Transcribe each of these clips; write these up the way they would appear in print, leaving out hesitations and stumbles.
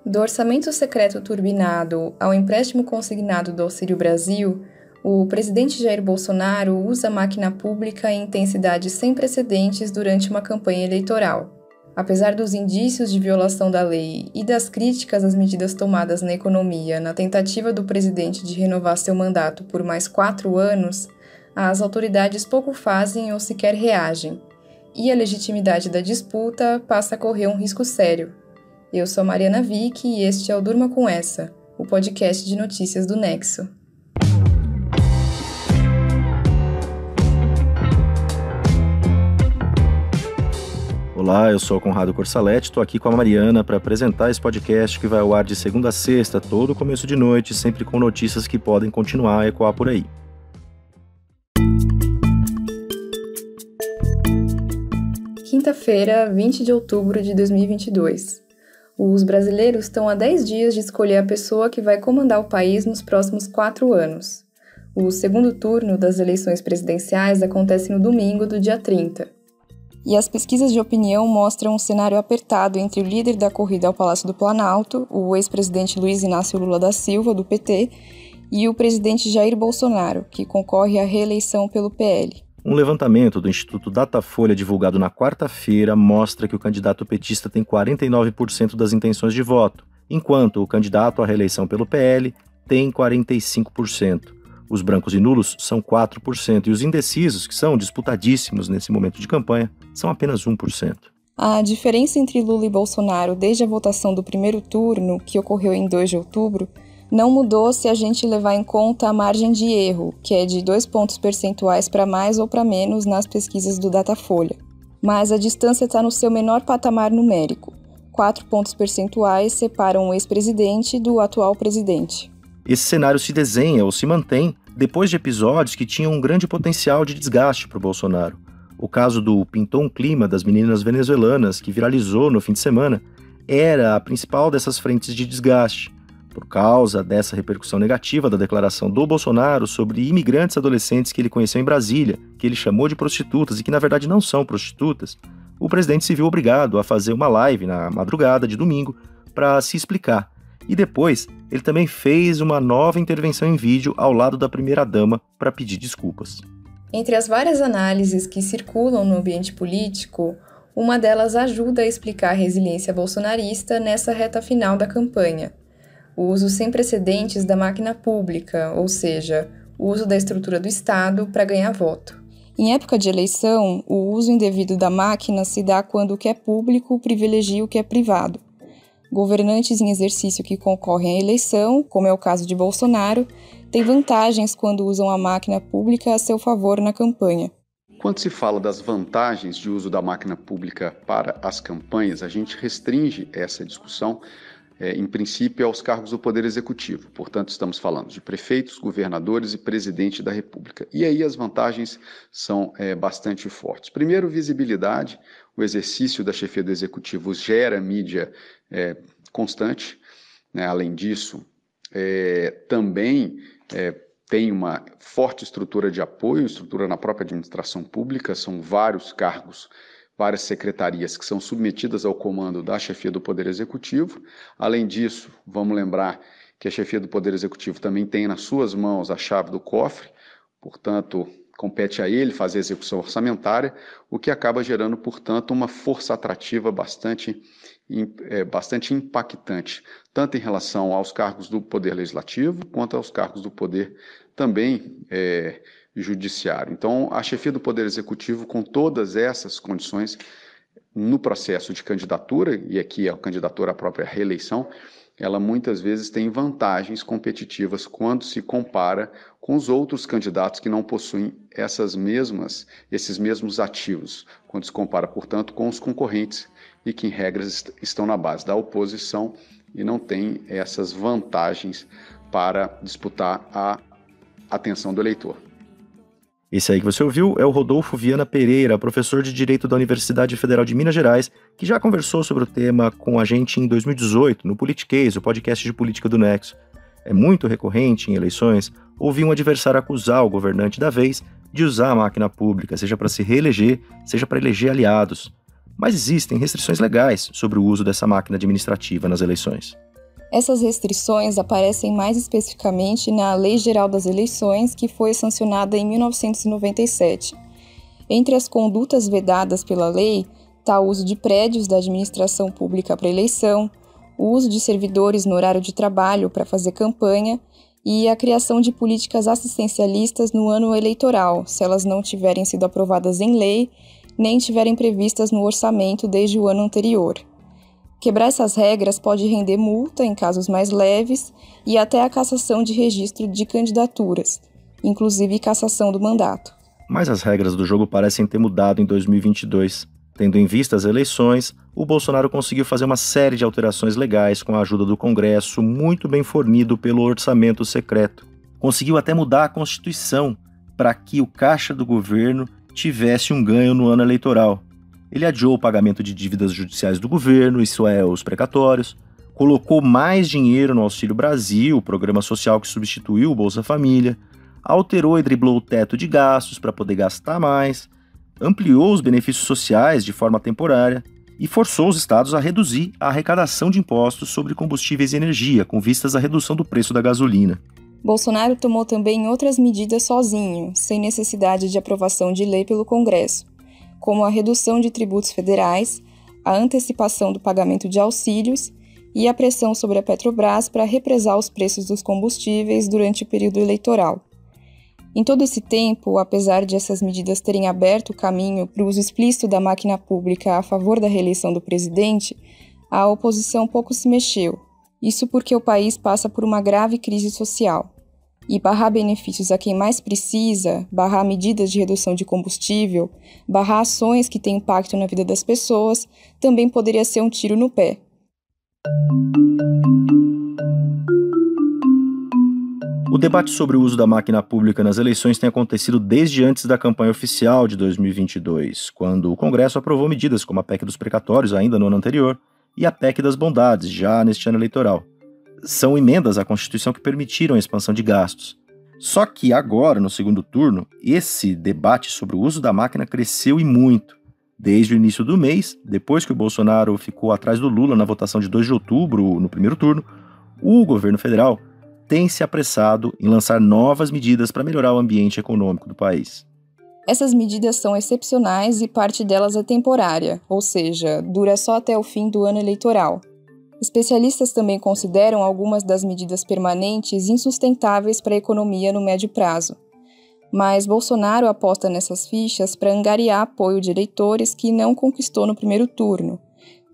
Do orçamento secreto turbinado ao empréstimo consignado do Auxílio Brasil, o presidente Jair Bolsonaro usa a máquina pública em intensidade sem precedentes durante uma campanha eleitoral. Apesar dos indícios de violação da lei e das críticas às medidas tomadas na economia na tentativa do presidente de renovar seu mandato por mais 4 anos, as autoridades pouco fazem ou sequer reagem, e a legitimidade da disputa passa a correr um risco sério. Eu sou Mariana Vick e este é o Durma Com Essa, o podcast de notícias do Nexo. Olá, eu sou o Conrado Corsaletti, estou aqui com a Mariana para apresentar esse podcast que vai ao ar de segunda a sexta, todo começo de noite, sempre com notícias que podem continuar a ecoar por aí. Quinta-feira, 20 de outubro de 2022. Os brasileiros estão há 10 dias de escolher a pessoa que vai comandar o país nos próximos 4 anos. O segundo turno das eleições presidenciais acontece no domingo do dia 30. E as pesquisas de opinião mostram um cenário apertado entre o líder da corrida ao Palácio do Planalto, o ex-presidente Luiz Inácio Lula da Silva, do PT, e o presidente Jair Bolsonaro, que concorre à reeleição pelo PL. Um levantamento do Instituto Datafolha divulgado na quarta-feira mostra que o candidato petista tem 49% das intenções de voto, enquanto o candidato à reeleição pelo PL tem 45%. Os brancos e nulos são 4% e os indecisos, que são disputadíssimos nesse momento de campanha, são apenas 1%. A diferença entre Lula e Bolsonaro desde a votação do primeiro turno, que ocorreu em 2 de outubro, não mudou se a gente levar em conta a margem de erro, que é de 2 pontos percentuais para mais ou para menos nas pesquisas do Datafolha. Mas a distância está no seu menor patamar numérico. 4 pontos percentuais separam o ex-presidente do atual presidente. Esse cenário se desenha ou se mantém depois de episódios que tinham um grande potencial de desgaste para o Bolsonaro. O caso do Pintou um Clima das meninas venezuelanas, que viralizou no fim de semana, era a principal dessas frentes de desgaste, por causa dessa repercussão negativa da declaração do Bolsonaro sobre imigrantes adolescentes que ele conheceu em Brasília, que ele chamou de prostitutas e que na verdade não são prostitutas. O presidente se viu obrigado a fazer uma live na madrugada de domingo para se explicar. E depois, ele também fez uma nova intervenção em vídeo ao lado da primeira-dama para pedir desculpas. Entre as várias análises que circulam no ambiente político, uma delas ajuda a explicar a resiliência bolsonarista nessa reta final da campanha. O uso sem precedentes da máquina pública, ou seja, o uso da estrutura do Estado para ganhar voto. Em época de eleição, o uso indevido da máquina se dá quando o que é público privilegia o que é privado. Governantes em exercício que concorrem à eleição, como é o caso de Bolsonaro, têm vantagens quando usam a máquina pública a seu favor na campanha. Quando se fala das vantagens de uso da máquina pública para as campanhas, a gente restringe essa discussão, em princípio, aos cargos do Poder Executivo. Portanto, estamos falando de prefeitos, governadores e presidente da República. E aí as vantagens são bastante fortes. Primeiro, visibilidade. O exercício da chefia do Executivo gera mídia constante. Né? Além disso, também tem uma forte estrutura de apoio, estrutura na própria administração pública, são vários cargos, várias secretarias que são submetidas ao comando da chefia do Poder Executivo. Além disso, vamos lembrar que a chefia do Poder Executivo também tem nas suas mãos a chave do cofre, portanto, compete a ele fazer a execução orçamentária, o que acaba gerando, portanto, uma força atrativa bastante impactante, tanto em relação aos cargos do Poder Legislativo, quanto aos cargos do Poder também Judiciário. Então, a chefia do Poder Executivo, com todas essas condições, no processo de candidatura, e aqui a candidatura à própria reeleição, ela muitas vezes tem vantagens competitivas quando se compara com os outros candidatos que não possuem esses mesmos ativos, quando se compara, portanto, com os concorrentes e que, em regras, estão na base da oposição e não têm essas vantagens para disputar a atenção do eleitor. Esse aí que você ouviu é o Rodolfo Viana Pereira, professor de Direito da Universidade Federal de Minas Gerais, que já conversou sobre o tema com a gente em 2018, no Politiquês, o podcast de política do Nexo. É muito recorrente em eleições ouvir um adversário acusar o governante da vez de usar a máquina pública, seja para se reeleger, seja para eleger aliados. Mas existem restrições legais sobre o uso dessa máquina administrativa nas eleições. Essas restrições aparecem mais especificamente na Lei Geral das Eleições, que foi sancionada em 1997. Entre as condutas vedadas pela lei está o uso de prédios da administração pública para eleição, o uso de servidores no horário de trabalho para fazer campanha e a criação de políticas assistencialistas no ano eleitoral, se elas não tiverem sido aprovadas em lei, nem tiverem previstas no orçamento desde o ano anterior. Quebrar essas regras pode render multa em casos mais leves e até a cassação de registro de candidaturas, inclusive cassação do mandato. Mas as regras do jogo parecem ter mudado em 2022. Tendo em vista as eleições, o Bolsonaro conseguiu fazer uma série de alterações legais com a ajuda do Congresso, muito bem fornido pelo orçamento secreto. Conseguiu até mudar a Constituição para que o caixa do governo tivesse um ganho no ano eleitoral. Ele adiou o pagamento de dívidas judiciais do governo, isso é, os precatórios, colocou mais dinheiro no Auxílio Brasil, o programa social que substituiu o Bolsa Família, alterou e driblou o teto de gastos para poder gastar mais, ampliou os benefícios sociais de forma temporária e forçou os estados a reduzir a arrecadação de impostos sobre combustíveis e energia, com vistas à redução do preço da gasolina. Bolsonaro tomou também outras medidas sozinho, sem necessidade de aprovação de lei pelo Congresso, como a redução de tributos federais, a antecipação do pagamento de auxílios e a pressão sobre a Petrobras para represar os preços dos combustíveis durante o período eleitoral. Em todo esse tempo, apesar de essas medidas terem aberto o caminho para o uso explícito da máquina pública a favor da reeleição do presidente, a oposição pouco se mexeu. Isso porque o país passa por uma grave crise social. E barrar benefícios a quem mais precisa, barrar medidas de redução de combustível, barrar ações que têm impacto na vida das pessoas, também poderia ser um tiro no pé. O debate sobre o uso da máquina pública nas eleições tem acontecido desde antes da campanha oficial de 2022, quando o Congresso aprovou medidas como a PEC dos precatórios, ainda no ano anterior, e a PEC das bondades, já neste ano eleitoral. São emendas à Constituição que permitiram a expansão de gastos. Só que agora, no segundo turno, esse debate sobre o uso da máquina cresceu e muito. Desde o início do mês, depois que o Bolsonaro ficou atrás do Lula na votação de 2 de outubro, no primeiro turno, o governo federal tem se apressado em lançar novas medidas para melhorar o ambiente econômico do país. Essas medidas são excepcionais e parte delas é temporária, ou seja, dura só até o fim do ano eleitoral. Especialistas também consideram algumas das medidas permanentes insustentáveis para a economia no médio prazo. Mas Bolsonaro aposta nessas fichas para angariar apoio de eleitores que não conquistou no primeiro turno,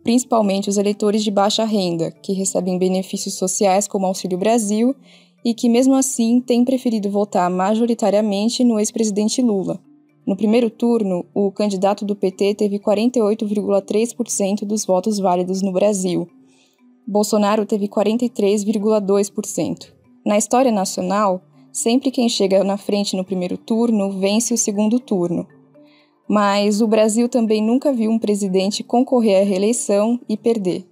principalmente os eleitores de baixa renda, que recebem benefícios sociais como Auxílio Brasil e que, mesmo assim, têm preferido votar majoritariamente no ex-presidente Lula. No primeiro turno, o candidato do PT teve 48,3% dos votos válidos no Brasil. Bolsonaro teve 43,2%. Na história nacional, sempre quem chega na frente no primeiro turno vence o segundo turno. Mas o Brasil também nunca viu um presidente concorrer à reeleição e perder.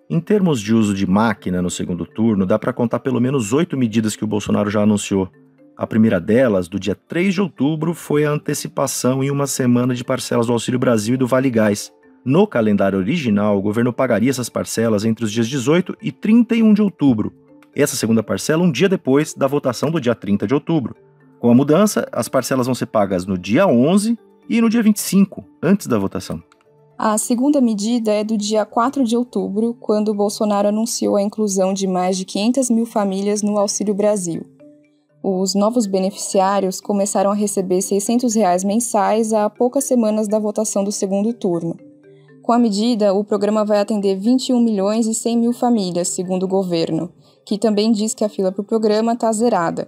Em termos de uso de máquina no segundo turno, dá para contar pelo menos 8 medidas que o Bolsonaro já anunciou. A primeira delas, do dia 3 de outubro, foi a antecipação em uma semana de parcelas do Auxílio Brasil e do Vale Gás. No calendário original, o governo pagaria essas parcelas entre os dias 18 e 31 de outubro. Essa segunda parcela um dia depois da votação do dia 30 de outubro. Com a mudança, as parcelas vão ser pagas no dia 11 e no dia 25, antes da votação. A segunda medida é do dia 4 de outubro, quando o Bolsonaro anunciou a inclusão de mais de 500 mil famílias no Auxílio Brasil. Os novos beneficiários começaram a receber R$ 600 mensais há poucas semanas da votação do segundo turno. Com a medida, o programa vai atender 21 milhões e 100 mil famílias, segundo o governo, que também diz que a fila para o programa está zerada.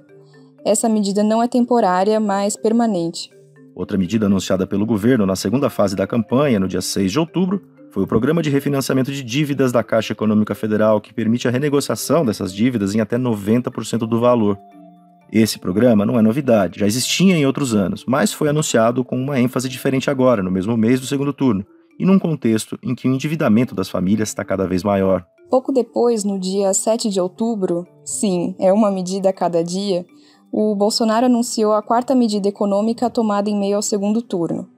Essa medida não é temporária, mas permanente. Outra medida anunciada pelo governo na segunda fase da campanha, no dia 6 de outubro, foi o Programa de Refinanciamento de Dívidas da Caixa Econômica Federal, que permite a renegociação dessas dívidas em até 90% do valor. Esse programa não é novidade, já existia em outros anos, mas foi anunciado com uma ênfase diferente agora, no mesmo mês do segundo turno, e num contexto em que o endividamento das famílias está cada vez maior. Pouco depois, no dia 7 de outubro, sim, é uma medida a cada dia, o Bolsonaro anunciou a quarta medida econômica tomada em meio ao segundo turno,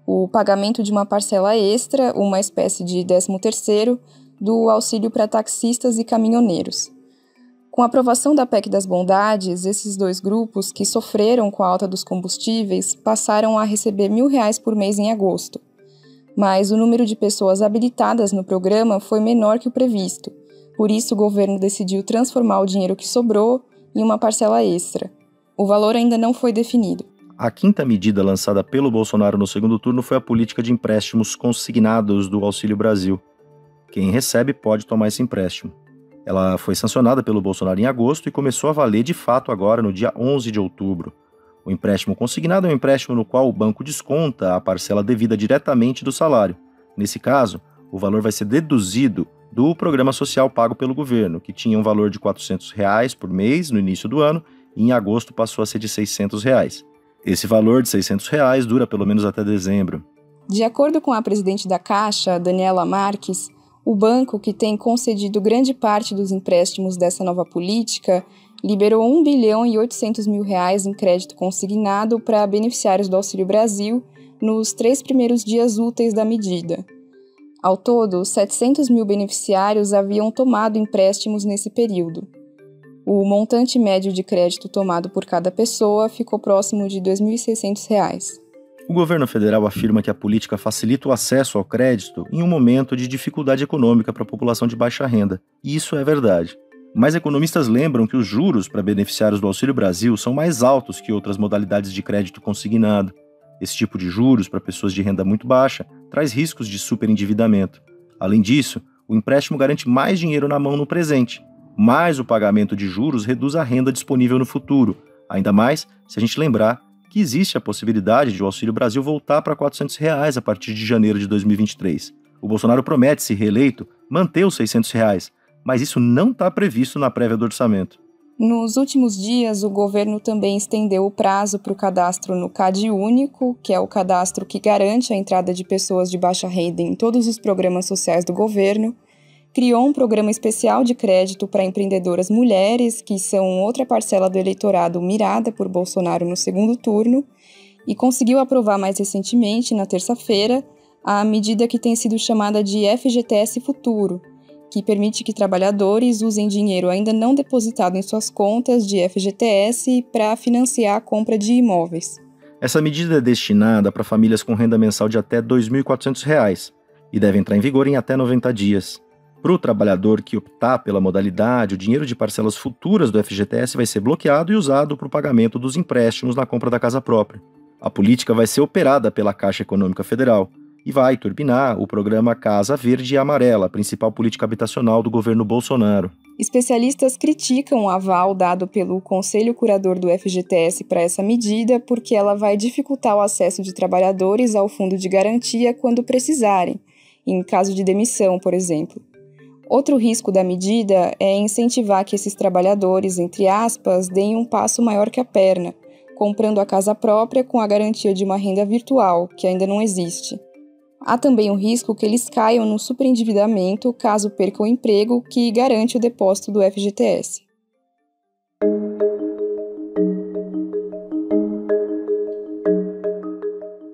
o pagamento de uma parcela extra, uma espécie de 13º, do auxílio para taxistas e caminhoneiros. Com a aprovação da PEC das bondades, esses dois grupos, que sofreram com a alta dos combustíveis, passaram a receber R$1.000 por mês em agosto. Mas o número de pessoas habilitadas no programa foi menor que o previsto. Por isso, o governo decidiu transformar o dinheiro que sobrou em uma parcela extra. O valor ainda não foi definido. A quinta medida lançada pelo Bolsonaro no segundo turno foi a política de empréstimos consignados do Auxílio Brasil. Quem recebe pode tomar esse empréstimo. Ela foi sancionada pelo Bolsonaro em agosto e começou a valer de fato agora no dia 11 de outubro. O empréstimo consignado é um empréstimo no qual o banco desconta a parcela devida diretamente do salário. Nesse caso, o valor vai ser deduzido do programa social pago pelo governo, que tinha um valor de R$ 400 por mês no início do ano e em agosto passou a ser de R$ 600. Esse valor de R$ 600 dura pelo menos até dezembro. De acordo com a presidente da Caixa, Daniela Marques, o banco, que tem concedido grande parte dos empréstimos dessa nova política, liberou R$ 1.800.000 em crédito consignado para beneficiários do Auxílio Brasil nos 3 primeiros dias úteis da medida. Ao todo, 700 mil beneficiários haviam tomado empréstimos nesse período. O montante médio de crédito tomado por cada pessoa ficou próximo de R$ 2.600. O governo federal afirma que a política facilita o acesso ao crédito em um momento de dificuldade econômica para a população de baixa renda. E isso é verdade. Mas economistas lembram que os juros para beneficiários do Auxílio Brasil são mais altos que outras modalidades de crédito consignado. Esse tipo de juros para pessoas de renda muito baixa traz riscos de superendividamento. Além disso, o empréstimo garante mais dinheiro na mão no presente, mas o pagamento de juros reduz a renda disponível no futuro, ainda mais se a gente lembrar que existe a possibilidade de o Auxílio Brasil voltar para R$ 400 a partir de janeiro de 2023. O Bolsonaro promete, se reeleito, manter os R$ 600, mas isso não está previsto na prévia do orçamento. Nos últimos dias, o governo também estendeu o prazo para o cadastro no CadÚnico, que é o cadastro que garante a entrada de pessoas de baixa renda em todos os programas sociais do governo, criou um programa especial de crédito para empreendedoras mulheres, que são outra parcela do eleitorado mirada por Bolsonaro no segundo turno, e conseguiu aprovar mais recentemente, na terça-feira, a medida que tem sido chamada de FGTS Futuro, que permite que trabalhadores usem dinheiro ainda não depositado em suas contas de FGTS para financiar a compra de imóveis. Essa medida é destinada para famílias com renda mensal de até R$ 2.400 e deve entrar em vigor em até 90 dias. Para o trabalhador que optar pela modalidade, o dinheiro de parcelas futuras do FGTS vai ser bloqueado e usado para o pagamento dos empréstimos na compra da casa própria. A política vai ser operada pela Caixa Econômica Federal e vai turbinar o programa Casa Verde e Amarela, a principal política habitacional do governo Bolsonaro. Especialistas criticam o aval dado pelo Conselho Curador do FGTS para essa medida porque ela vai dificultar o acesso de trabalhadores ao fundo de garantia quando precisarem, em caso de demissão, por exemplo. Outro risco da medida é incentivar que esses trabalhadores, entre aspas, deem um passo maior que a perna, comprando a casa própria com a garantia de uma renda virtual, que ainda não existe. Há também o risco que eles caiam no superendividamento caso percam o emprego que garante o depósito do FGTS.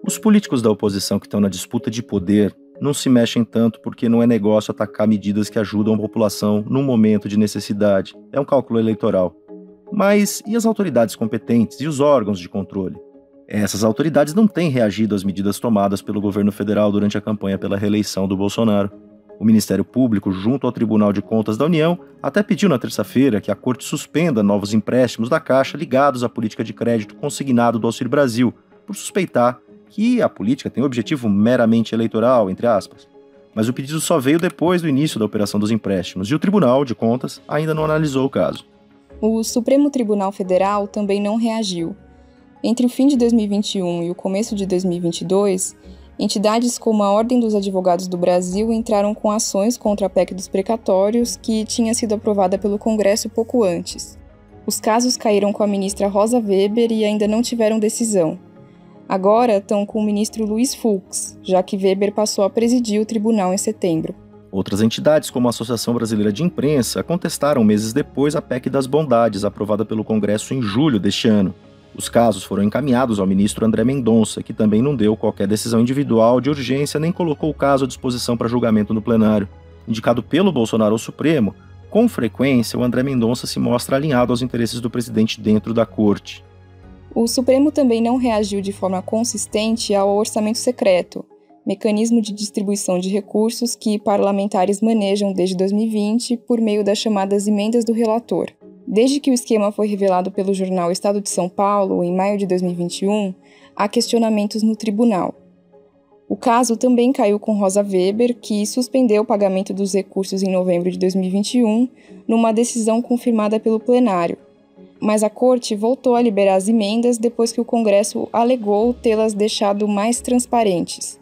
Os políticos da oposição que estão na disputa de poder não se mexem tanto porque não é negócio atacar medidas que ajudam a população num momento de necessidade. É um cálculo eleitoral. Mas e as autoridades competentes e os órgãos de controle? Essas autoridades não têm reagido às medidas tomadas pelo governo federal durante a campanha pela reeleição do Bolsonaro. O Ministério Público, junto ao Tribunal de Contas da União, até pediu na terça-feira que a Corte suspenda novos empréstimos da Caixa ligados à política de crédito consignado do Auxílio Brasil, por suspeitar que a política tem um objetivo meramente eleitoral, entre aspas. Mas o pedido só veio depois do início da operação dos empréstimos e o Tribunal de Contas ainda não analisou o caso. O Supremo Tribunal Federal também não reagiu. Entre o fim de 2021 e o começo de 2022, entidades como a Ordem dos Advogados do Brasil entraram com ações contra a PEC dos precatórios, que tinha sido aprovada pelo Congresso pouco antes. Os casos caíram com a ministra Rosa Weber e ainda não tiveram decisão. Agora estão com o ministro Luiz Fux, já que Weber passou a presidir o tribunal em setembro. Outras entidades, como a Associação Brasileira de Imprensa, contestaram meses depois a PEC das bondades, aprovada pelo Congresso em julho deste ano. Os casos foram encaminhados ao ministro André Mendonça, que também não deu qualquer decisão individual de urgência nem colocou o caso à disposição para julgamento no plenário. Indicado pelo Bolsonaro ao Supremo, Com frequência, o André Mendonça se mostra alinhado aos interesses do presidente dentro da corte. O Supremo também não reagiu de forma consistente ao orçamento secreto, mecanismo de distribuição de recursos que parlamentares manejam desde 2020 por meio das chamadas emendas do relator. Desde que o esquema foi revelado pelo jornal Estado de São Paulo, em maio de 2021, há questionamentos no tribunal. O caso também caiu com Rosa Weber, que suspendeu o pagamento dos recursos em novembro de 2021, numa decisão confirmada pelo plenário. Mas a Corte voltou a liberar as emendas depois que o Congresso alegou tê-las deixado mais transparentes.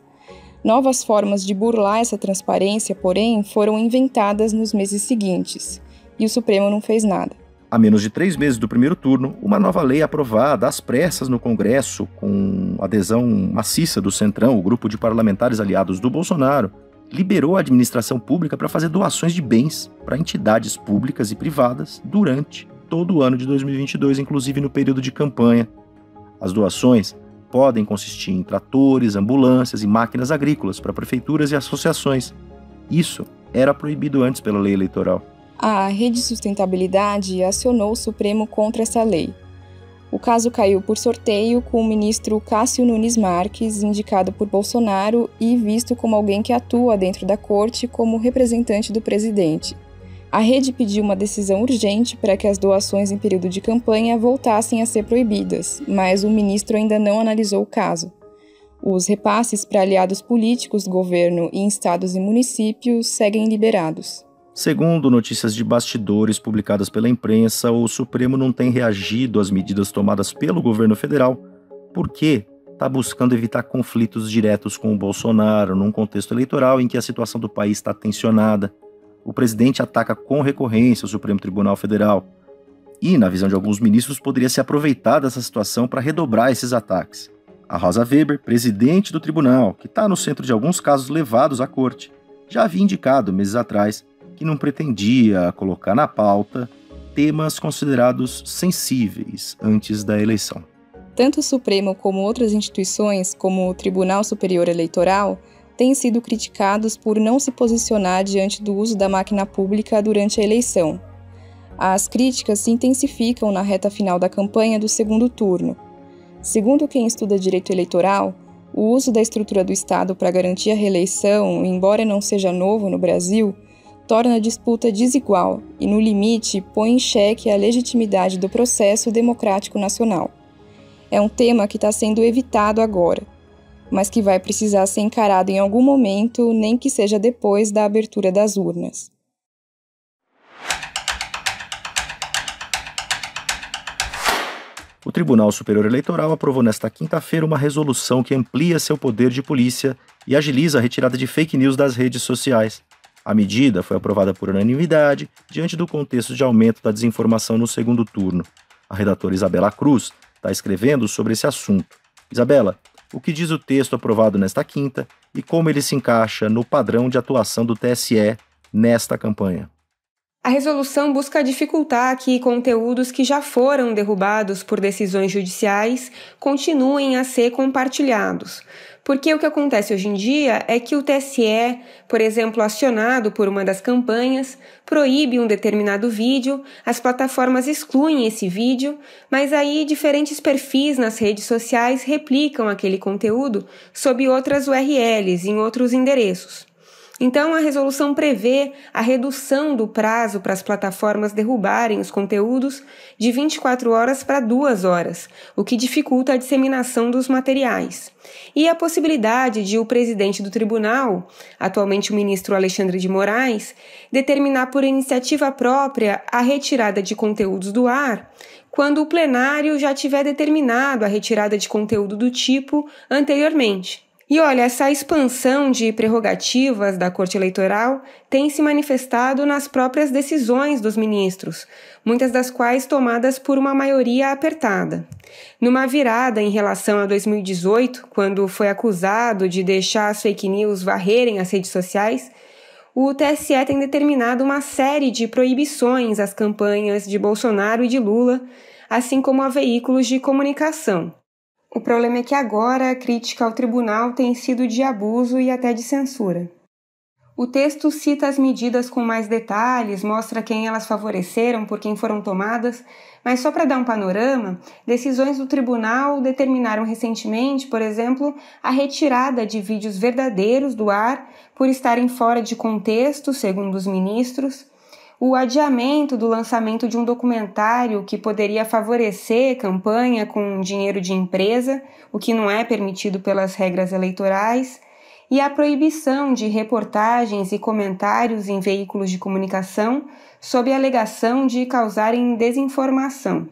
Novas formas de burlar essa transparência, porém, foram inventadas nos meses seguintes, e o Supremo não fez nada. A menos de 3 meses do primeiro turno, uma nova lei aprovada às pressas no Congresso, com adesão maciça do Centrão, o grupo de parlamentares aliados do Bolsonaro, liberou a administração pública para fazer doações de bens para entidades públicas e privadas durante todo o ano de 2022, inclusive no período de campanha. As doações podem consistir em tratores, ambulâncias e máquinas agrícolas para prefeituras e associações. Isso era proibido antes pela lei eleitoral. A Rede Sustentabilidade acionou o Supremo contra essa lei. O caso caiu por sorteio com o ministro Cássio Nunes Marques, indicado por Bolsonaro e visto como alguém que atua dentro da corte como representante do presidente. A rede pediu uma decisão urgente para que as doações em período de campanha voltassem a ser proibidas, mas o ministro ainda não analisou o caso. Os repasses para aliados políticos, governo e em estados e municípios seguem liberados. Segundo notícias de bastidores publicadas pela imprensa, o Supremo não tem reagido às medidas tomadas pelo governo federal porque está buscando evitar conflitos diretos com o Bolsonaro num contexto eleitoral em que a situação do país está tensionada. O presidente ataca com recorrência o Supremo Tribunal Federal e, na visão de alguns ministros, poderia se aproveitar dessa situação para redobrar esses ataques. A Rosa Weber, presidente do tribunal, que está no centro de alguns casos levados à corte, já havia indicado meses atrás que não pretendia colocar na pauta temas considerados sensíveis antes da eleição. Tanto o Supremo como outras instituições, como o Tribunal Superior Eleitoral, têm sido criticados por não se posicionar diante do uso da máquina pública durante a eleição. As críticas se intensificam na reta final da campanha do segundo turno. Segundo quem estuda direito eleitoral, o uso da estrutura do Estado para garantir a reeleição, embora não seja novo no Brasil, torna a disputa desigual e, no limite, põe em xeque a legitimidade do processo democrático nacional. É um tema que está sendo evitado agora, mas que vai precisar ser encarado em algum momento, nem que seja depois da abertura das urnas. O Tribunal Superior Eleitoral aprovou nesta quinta-feira uma resolução que amplia seu poder de polícia e agiliza a retirada de fake news das redes sociais. A medida foi aprovada por unanimidade diante do contexto de aumento da desinformação no segundo turno. A redatora Isabela Cruz está escrevendo sobre esse assunto. Isabela, o que diz o texto aprovado nesta quinta e como ele se encaixa no padrão de atuação do TSE nesta campanha? A resolução busca dificultar que conteúdos que já foram derrubados por decisões judiciais continuem a ser compartilhados. Porque o que acontece hoje em dia é que o TSE, por exemplo, acionado por uma das campanhas, proíbe um determinado vídeo, as plataformas excluem esse vídeo, mas aí diferentes perfis nas redes sociais replicam aquele conteúdo sob outras URLs, em outros endereços. Então, a resolução prevê a redução do prazo para as plataformas derrubarem os conteúdos de 24 horas para 2 horas, o que dificulta a disseminação dos materiais. E a possibilidade de o presidente do tribunal, atualmente o ministro Alexandre de Moraes, determinar por iniciativa própria a retirada de conteúdos do ar, quando o plenário já tiver determinado a retirada de conteúdo do tipo anteriormente. E olha, essa expansão de prerrogativas da Corte Eleitoral tem se manifestado nas próprias decisões dos ministros, muitas das quais tomadas por uma maioria apertada. Numa virada em relação a 2018, quando foi acusado de deixar as fake news varrerem as redes sociais, o TSE tem determinado uma série de proibições às campanhas de Bolsonaro e de Lula, assim como a veículos de comunicação. O problema é que agora a crítica ao tribunal tem sido de abuso e até de censura. O texto cita as medidas com mais detalhes, mostra quem elas favoreceram, por quem foram tomadas, mas só para dar um panorama, decisões do tribunal determinaram recentemente, por exemplo, a retirada de vídeos verdadeiros do ar por estarem fora de contexto, segundo os ministros, o adiamento do lançamento de um documentário que poderia favorecer campanha com dinheiro de empresa, o que não é permitido pelas regras eleitorais, e a proibição de reportagens e comentários em veículos de comunicação sob a alegação de causarem desinformação.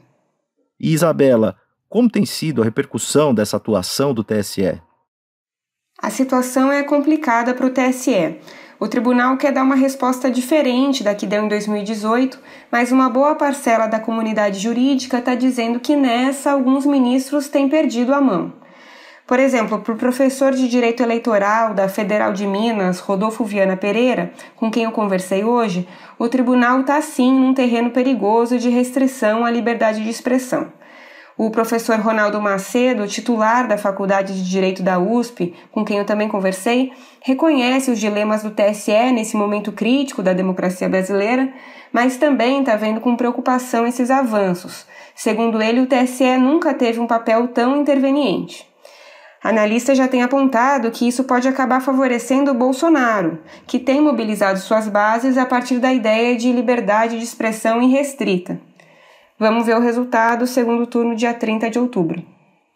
E Isabela, como tem sido a repercussão dessa atuação do TSE? A situação é complicada para o TSE. O tribunal quer dar uma resposta diferente da que deu em 2018, mas uma boa parcela da comunidade jurídica está dizendo que nessa alguns ministros têm perdido a mão. Por exemplo, para o professor de Direito Eleitoral da Federal de Minas, Rodolfo Viana Pereira, com quem eu conversei hoje, o tribunal está sim num terreno perigoso de restrição à liberdade de expressão. O professor Ronaldo Macedo, titular da Faculdade de Direito da USP, com quem eu também conversei, reconhece os dilemas do TSE nesse momento crítico da democracia brasileira, mas também está vendo com preocupação esses avanços. Segundo ele, o TSE nunca teve um papel tão interveniente. Analistas já têm apontado que isso pode acabar favorecendo o Bolsonaro, que tem mobilizado suas bases a partir da ideia de liberdade de expressão irrestrita. Vamos ver o resultado do segundo turno, dia 30 de outubro.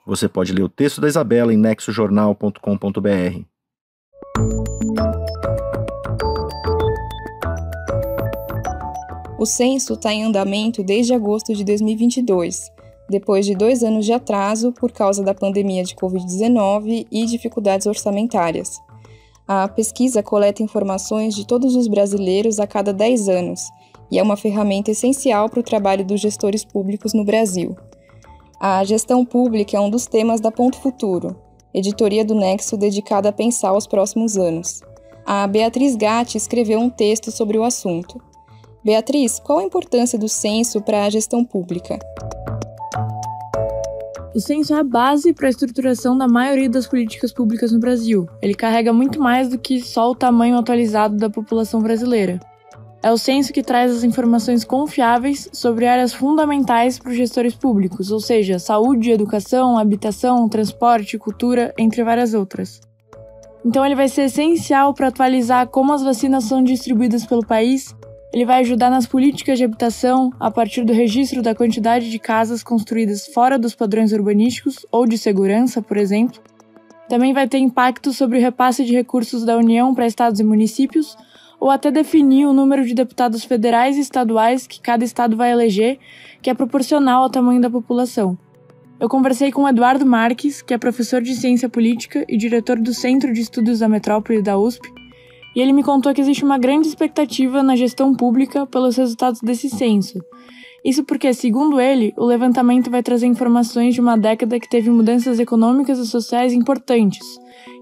Você pode ler o texto da Isabela em nexojornal.com.br. O censo está em andamento desde agosto de 2022, depois de 2 anos de atraso por causa da pandemia de Covid-19 e dificuldades orçamentárias. A pesquisa coleta informações de todos os brasileiros a cada 10 anos e é uma ferramenta essencial para o trabalho dos gestores públicos no Brasil. A gestão pública é um dos temas da Ponto Futuro, editoria do Nexo dedicada a pensar os próximos anos. A Beatriz Gatti escreveu um texto sobre o assunto. Beatriz, qual a importância do censo para a gestão pública? O censo é a base para a estruturação da maioria das políticas públicas no Brasil. Ele carrega muito mais do que só o tamanho atualizado da população brasileira. É o censo que traz as informações confiáveis sobre áreas fundamentais para os gestores públicos, ou seja, saúde, educação, habitação, transporte, cultura, entre várias outras. Então ele vai ser essencial para atualizar como as vacinas são distribuídas pelo país. Ele vai ajudar nas políticas de habitação a partir do registro da quantidade de casas construídas fora dos padrões urbanísticos ou de segurança, por exemplo. Também vai ter impacto sobre o repasse de recursos da União para estados e municípios, ou até definir o número de deputados federais e estaduais que cada estado vai eleger, que é proporcional ao tamanho da população. Eu conversei com Eduardo Marques, que é professor de Ciência Política e diretor do Centro de Estudos da Metrópole da USP, e ele me contou que existe uma grande expectativa na gestão pública pelos resultados desse censo. Isso porque, segundo ele, o levantamento vai trazer informações de uma década que teve mudanças econômicas e sociais importantes,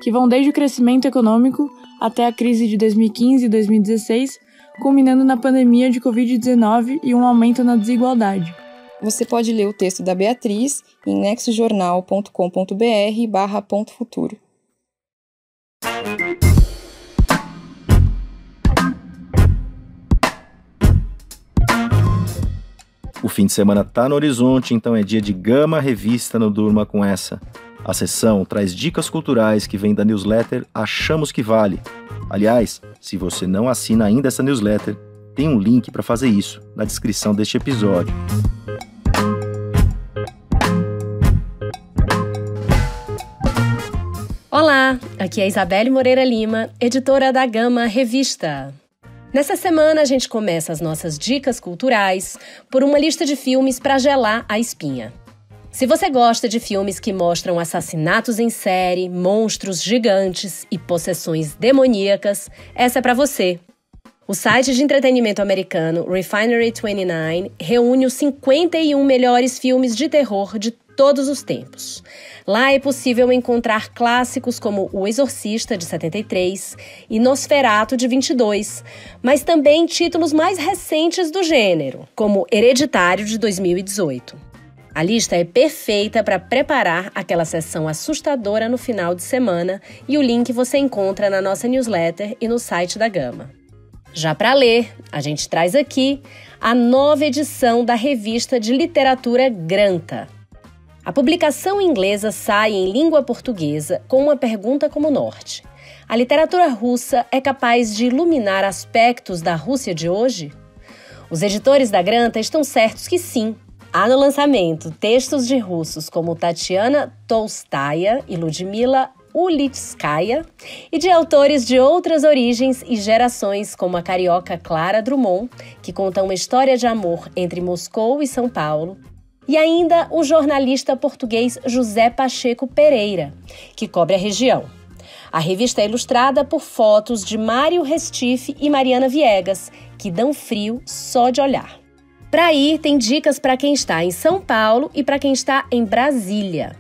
que vão desde o crescimento econômico até a crise de 2015 e 2016, culminando na pandemia de Covid-19 e um aumento na desigualdade. Você pode ler o texto da Beatriz em nexojornal.com.br/pontofuturo. O fim de semana tá no horizonte, então é dia de Gama Revista no Durma Com Essa. A sessão traz dicas culturais que vêm da newsletter Achamos que Vale. Aliás, se você não assina ainda essa newsletter, tem um link para fazer isso na descrição deste episódio. Olá, aqui é Isabelle Moreira Lima, editora da Gama Revista. Nessa semana, a gente começa as nossas dicas culturais por uma lista de filmes para gelar a espinha. Se você gosta de filmes que mostram assassinatos em série, monstros gigantes e possessões demoníacas, essa é para você. O site de entretenimento americano Refinery 29 reúne os 51 melhores filmes de terror de todos os tempos. Lá é possível encontrar clássicos como O Exorcista, de 73, e Nosferatu, de 22, mas também títulos mais recentes do gênero, como Hereditário, de 2018. A lista é perfeita para preparar aquela sessão assustadora no final de semana e o link você encontra na nossa newsletter e no site da Gama. Já para ler, a gente traz aqui a nova edição da revista de literatura Granta. A publicação inglesa sai em língua portuguesa com uma pergunta como norte: a literatura russa é capaz de iluminar aspectos da Rússia de hoje? Os editores da Granta estão certos que sim. Há no lançamento textos de russos como Tatiana Tolstaya e Ludmila Ulitskaya e de autores de outras origens e gerações como a carioca Clara Drummond, que conta uma história de amor entre Moscou e São Paulo, e ainda o jornalista português José Pacheco Pereira, que cobre a região. A revista é ilustrada por fotos de Mário Restife e Mariana Viegas, que dão frio só de olhar. Para ir, tem dicas para quem está em São Paulo e para quem está em Brasília.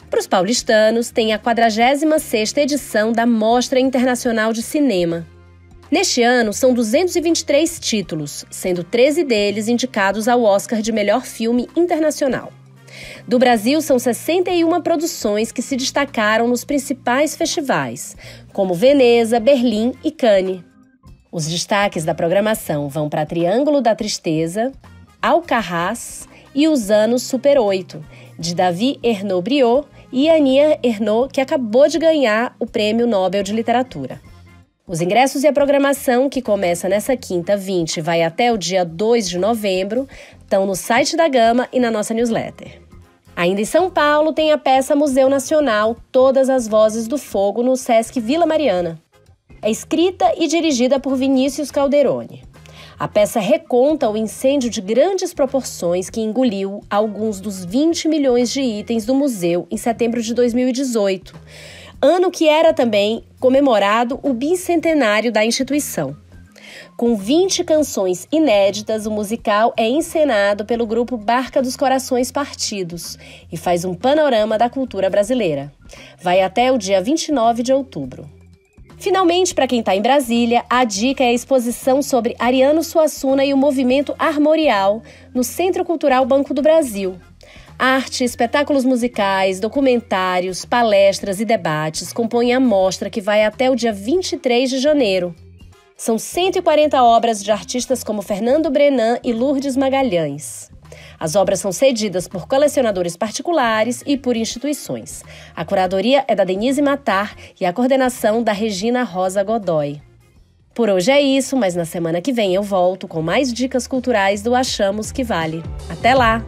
Para os paulistanos, tem a 46ª edição da Mostra Internacional de Cinema. Neste ano, são 223 títulos, sendo 13 deles indicados ao Oscar de Melhor Filme Internacional. Do Brasil, são 61 produções que se destacaram nos principais festivais, como Veneza, Berlim e Cannes. Os destaques da programação vão para Triângulo da Tristeza, Alcarrás e Os Anos Super 8, de David Ernaud-Briot e Ania Ernaux, que acabou de ganhar o Prêmio Nobel de Literatura. Os ingressos e a programação, que começa nessa quinta 20 e vai até o dia 2 de novembro, estão no site da Gama e na nossa newsletter. Ainda em São Paulo, tem a peça Museu Nacional Todas as Vozes do Fogo no Sesc Vila Mariana. É escrita e dirigida por Vinícius Calderoni. A peça reconta o incêndio de grandes proporções que engoliu alguns dos 20 milhões de itens do museu em setembro de 2018, ano que era também comemorado o bicentenário da instituição. Com 20 canções inéditas, o musical é encenado pelo grupo Barca dos Corações Partidos e faz um panorama da cultura brasileira. Vai até o dia 29 de outubro. Finalmente, para quem está em Brasília, a dica é a exposição sobre Ariano Suassuna e o movimento armorial no Centro Cultural Banco do Brasil. Arte, espetáculos musicais, documentários, palestras e debates compõem a mostra que vai até o dia 23 de janeiro. São 140 obras de artistas como Fernando Brenan e Lourdes Magalhães. As obras são cedidas por colecionadores particulares e por instituições. A curadoria é da Denise Matar e a coordenação da Regina Rosa Godoy. Por hoje é isso, mas na semana que vem eu volto com mais dicas culturais do Achamos que Vale. Até lá!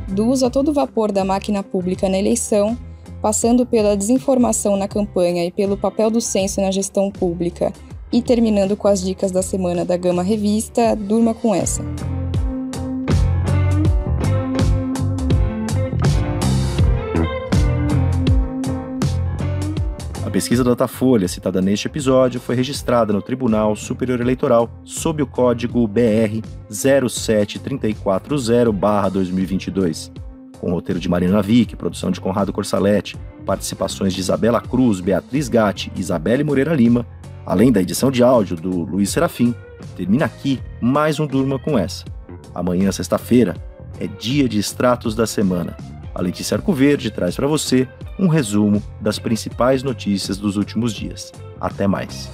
Do uso a todo vapor da máquina pública na eleição, passando pela desinformação na campanha e pelo papel do censo na gestão pública, e terminando com as dicas da semana da Gama Revista, durma com essa. A pesquisa Datafolha, citada neste episódio, foi registrada no Tribunal Superior Eleitoral sob o código BR 07340/2022, com roteiro de Marina Vick, produção de Conrado Corsaletti, participações de Isabela Cruz, Beatriz Gatti e Isabelle Moreira Lima, além da edição de áudio do Luiz Serafim. Termina aqui mais um Durma com essa. Amanhã, sexta-feira, é dia de extratos da semana. A Letícia Arcoverde traz para você um resumo das principais notícias dos últimos dias. Até mais.